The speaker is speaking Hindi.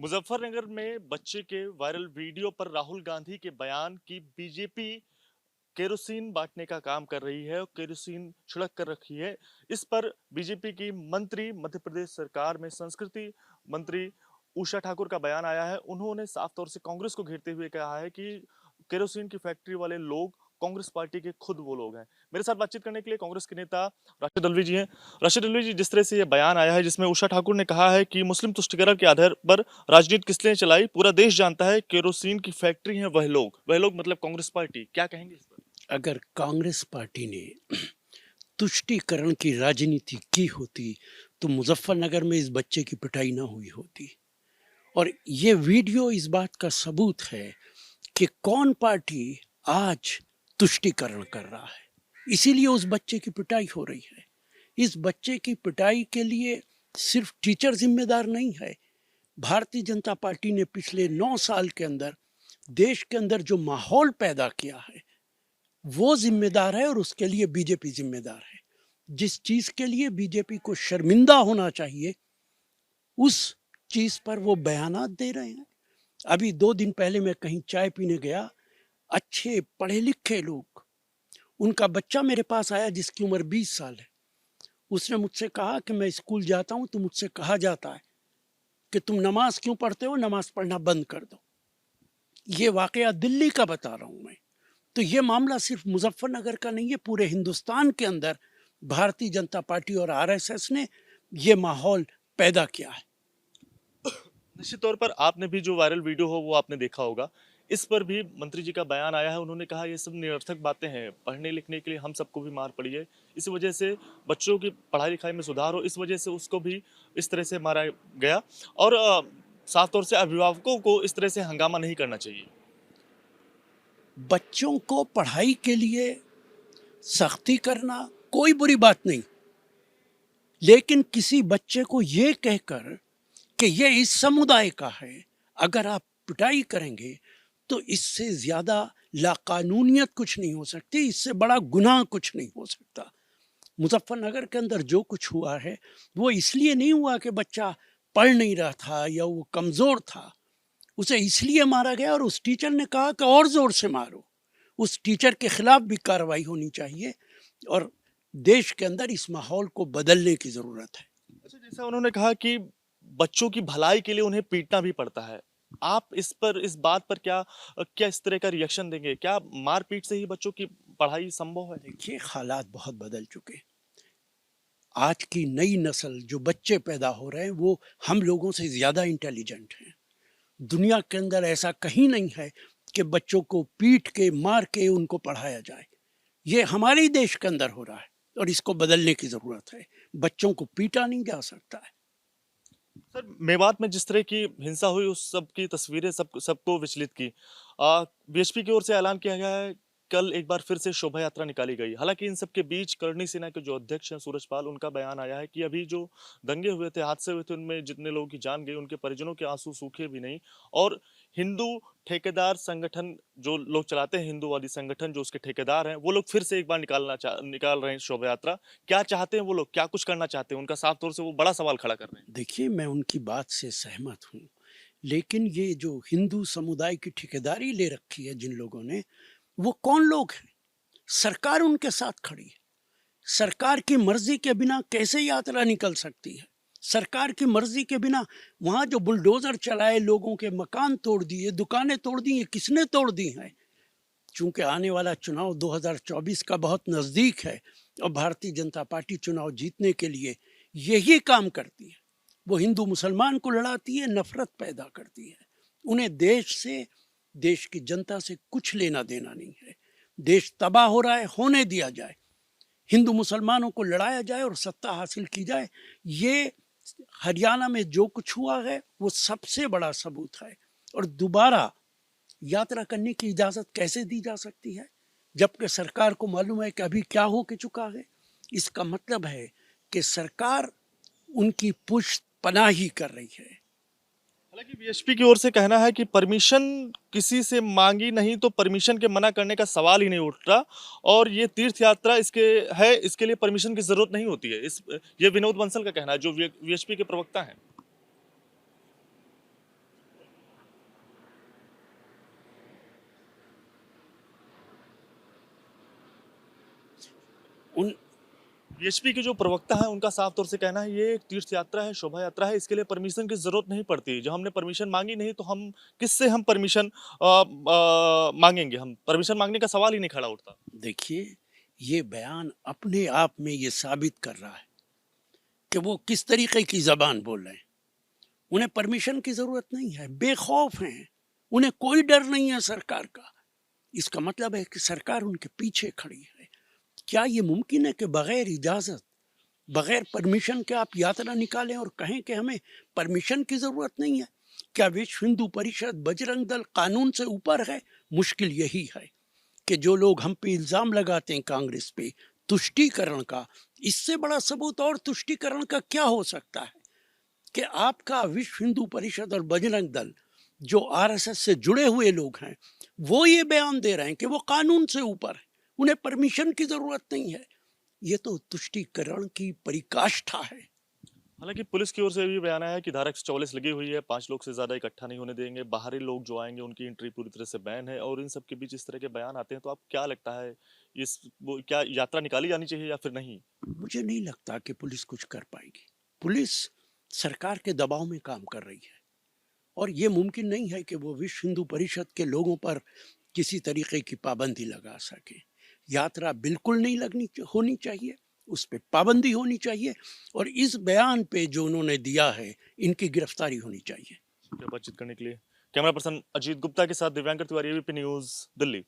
मुजफ्फरनगर में बच्चे के वायरल वीडियो पर राहुल गांधी के बयान की बीजेपी केरोसिन बांटने का काम कर रही है और केरोसिन छिड़क कर रखी है। इस पर बीजेपी की मंत्री मध्य प्रदेश सरकार में संस्कृति मंत्री उषा ठाकुर का बयान आया है। उन्होंने साफ तौर से कांग्रेस को घेरते हुए कहा है कि केरोसिन की फैक्ट्री वाले लोग कांग्रेस पार्टी के खुद वो लोग हैं। मेरे साथ बातचीत करने के लिए कांग्रेस के नेता राशिद अल्वी जी हैं। राशिद अल्वी जी, जिस तरह से ये बयान आया है जिसमें उषा ठाकुर ने कहा है कि मुस्लिम तुष्टिकरण के आधार पर राजनीति किसने चलाई, पूरा देश जानता है केरोसिन की फैक्ट्री है वह लोग मतलब कांग्रेस पार्टी, क्या कहेंगे इस पर? अगर कांग्रेस पार्टी ने तुष्टीकरण की राजनीति की होती तो मुजफ्फरनगर में इस बच्चे की पिटाई ना हुई होती। और ये वीडियो इस बात का सबूत है कि कौन पार्टी आज तुष्टीकरण कर रहा है। इसीलिए उस बच्चे की पिटाई हो रही है। इस बच्चे की पिटाई के लिए सिर्फ टीचर जिम्मेदार नहीं है। भारतीय जनता पार्टी ने पिछले 9 साल के अंदर देश के अंदर जो माहौल पैदा किया है वो जिम्मेदार है और उसके लिए बीजेपी जिम्मेदार है। जिस चीज के लिए बीजेपी को शर्मिंदा होना चाहिए उस चीज पर वो बयानात दे रहे हैं। अभी 2 दिन पहले मैं कहीं चाय पीने गया, अच्छे पढ़े लिखे लोग, उनका बच्चा मेरे पास आया जिसकी उम्र 20 साल है। उसने मुझसे कहा कि मैं स्कूल जाता हूं तो मुझसे कहा जाता है कि तुम नमाज क्यों पढ़ते हो, नमाज पढ़ना बंद कर दो। ये वाकया दिल्ली का बता रहा हूं मैं। तो ये मामला सिर्फ मुजफ्फरनगर का नहीं है, पूरे हिंदुस्तान के अंदर भारतीय जनता पार्टी और आरएसएस ने ये माहौल पैदा किया है। निश्चित तौर पर आपने भी जो वायरल वीडियो हो वो आपने देखा होगा। इस पर भी मंत्री जी का बयान आया है। उन्होंने कहा ये सब निरर्थक बातें हैं, पढ़ने लिखने के लिए हम सबको भी मार पड़ी है, इस वजह से बच्चों की पढ़ाई लिखाई में सुधार हो, इस वजह से उसको भी इस तरह से मारा गया। और साफ तौर से अभिभावकों को इस तरह से हंगामा नहीं करना चाहिए। बच्चों को पढ़ाई के लिए सख्ती करना कोई बुरी बात नहीं, लेकिन किसी बच्चे को ये कहकर कि ये इस समुदाय का है अगर आप पिटाई करेंगे तो इससे ज्यादा लाकानूनियत कुछ नहीं हो सकती, इससे बड़ा गुनाह कुछ नहीं हो सकता। मुजफ्फरनगर के अंदर जो कुछ हुआ है वो इसलिए नहीं हुआ कि बच्चा पढ़ नहीं रहा था या वो कमजोर था। उसे इसलिए मारा गया और उस टीचर ने कहा कि और जोर से मारो। उस टीचर के खिलाफ भी कार्रवाई होनी चाहिए और देश के अंदर इस माहौल को बदलने की जरूरत है। अच्छा, जैसा उन्होंने कहा कि बच्चों की भलाई के लिए उन्हें पीटना भी पड़ता है, आप इस बात पर क्या क्या इस तरह का रिएक्शन देंगे? क्या मारपीट से ही बच्चों की पढ़ाई संभव है? देखिए, हालात बहुत बदल चुके हैं। आज की नई नस्ल जो बच्चे पैदा हो रहे हैं वो हम लोगों से ज्यादा इंटेलिजेंट हैं। दुनिया के अंदर ऐसा कहीं नहीं है कि बच्चों को पीट के मार के उनको पढ़ाया जाए। ये हमारे ही देश के अंदर हो रहा है और इसको बदलने की जरूरत है। बच्चों को पीटा नहीं जा सकता है। सर, मेवात में जिस तरह की हिंसा हुई उस सब की तस्वीरें सबको विचलित की। बीएचपी की ओर से ऐलान किया गया है, कल एक बार फिर से शोभा यात्रा निकाली गई। हालांकि इन सब के बीच करणी सेना के जो अध्यक्ष हैं सूरजपाल, उनका बयान आया है कि अभी जो दंगे हुए थे, हादसे हुए थे, उनमें जितने लोगों की जान गई उनके परिजनों के आंसू सूखे भी नहीं। और हिंदू ठेकेदार संगठन जो लोग चलाते हैं, हिंदूवादी संगठन जो उसके ठेकेदार हैं, वो लोग फिर से एक बार निकाल रहे हैं शोभा यात्रा। क्या चाहते हैं वो लोग, क्या कुछ करना चाहते हैं, उनका साफ तौर से वो बड़ा सवाल खड़ा कर रहे हैं। देखिए, मैं उनकी बात से सहमत हूँ, लेकिन ये जो हिंदू समुदाय की ठेकेदारी ले रखी है जिन लोगों ने, वो कौन लोग हैं? सरकार उनके साथ खड़ी है। सरकार की मर्जी के बिना कैसे यात्रा निकल सकती है? सरकार की मर्जी के बिना वहां जो बुलडोजर चलाए, लोगों के मकान तोड़ दिए, दुकानें तोड़ दी, ये किसने तोड़ दी हैं? चूंकि आने वाला चुनाव 2024 का बहुत नजदीक है और भारतीय जनता पार्टी चुनाव जीतने के लिए यही काम करती है। वो हिंदू मुसलमान को लड़ाती है, नफरत पैदा करती है। उन्हें देश से, देश की जनता से कुछ लेना देना नहीं है। देश तबाह हो रहा है, होने दिया जाए। हिंदू मुसलमानों को लड़ाया जाए और सत्ता हासिल की जाए। ये हरियाणा में जो कुछ हुआ है वो सबसे बड़ा सबूत है। और दोबारा यात्रा करने की इजाजत कैसे दी जा सकती है जबकि सरकार को मालूम है कि अभी क्या हो के चुका है? इसका मतलब है कि सरकार उनकी पुष्ट पनाही कर रही है। हालांकि बीएचपी की ओर से कहना है कि परमिशन किसी से मांगी नहीं तो परमिशन के मना करने का सवाल ही नहीं उठ रहा। और ये तीर्थ यात्रा इसके लिए परमिशन की जरूरत नहीं होती है। ये विनोद बंसल का कहना है, जो बीएचपी के प्रवक्ता हैं। बीएचपी के जो प्रवक्ता है उनका साफ तौर से कहना है ये एक तीर्थ यात्रा है, शोभा यात्रा है, इसके लिए परमिशन की जरूरत नहीं पड़ती। जब हमने परमिशन मांगी नहीं तो हम किससे हम परमिशन मांगेंगे? हम परमिशन मांगने का सवाल ही नहीं खड़ा उठता। देखिए, ये बयान अपने आप में ये साबित कर रहा है कि वो किस तरीके की जबान बोल रहे हैं। उन्हें परमिशन की जरूरत नहीं है, बेखौफ हैं, उन्हें कोई डर नहीं है सरकार का। इसका मतलब है कि सरकार उनके पीछे खड़ी है। क्या ये मुमकिन है कि बगैर इजाजत, बगैर परमिशन के आप यात्रा निकालें और कहें कि हमें परमिशन की जरूरत नहीं है? क्या विश्व हिंदू परिषद, बजरंग दल कानून से ऊपर है? मुश्किल यही है कि जो लोग हम पे इल्जाम लगाते हैं कांग्रेस पे तुष्टीकरण का, इससे बड़ा सबूत और तुष्टीकरण का क्या हो सकता है कि आपका विश्व हिंदू परिषद और बजरंग दल जो आरएसएस से जुड़े हुए लोग हैं वो ये बयान दे रहे हैं कि वो कानून से ऊपर है, उन्हें परमिशन की जरूरत नहीं है। ये तो तुष्टीकरण की परिकाष्ठा है। हालांकि पुलिस की ओर से भी बयान आया है कि धारा 144 लगी हुई है, 5 लोग से ज्यादा इकट्ठा नहीं होने देंगे, बाहरी लोग जो आएंगे उनकी एंट्री पूरी तरह से बैन है। और इन सब के बीच इस तरह के बयान आते हैं तो आप क्या लगता है क्या यात्रा निकाली जानी चाहिए या फिर नहीं? मुझे नहीं लगता कि पुलिस कुछ कर पाएगी। पुलिस सरकार के दबाव में काम कर रही है और ये मुमकिन नहीं है कि वो विश्व हिंदू परिषद के लोगों पर किसी तरीके की पाबंदी लगा सके। यात्रा बिल्कुल नहीं होनी चाहिए, उस पर पाबंदी होनी चाहिए और इस बयान पे जो उन्होंने दिया है इनकी गिरफ्तारी होनी चाहिए। बातचीत करने के लिए कैमरा पर्सन अजीत गुप्ता के साथ दिव्यांकर तिवारी, एबीपी न्यूज, दिल्ली।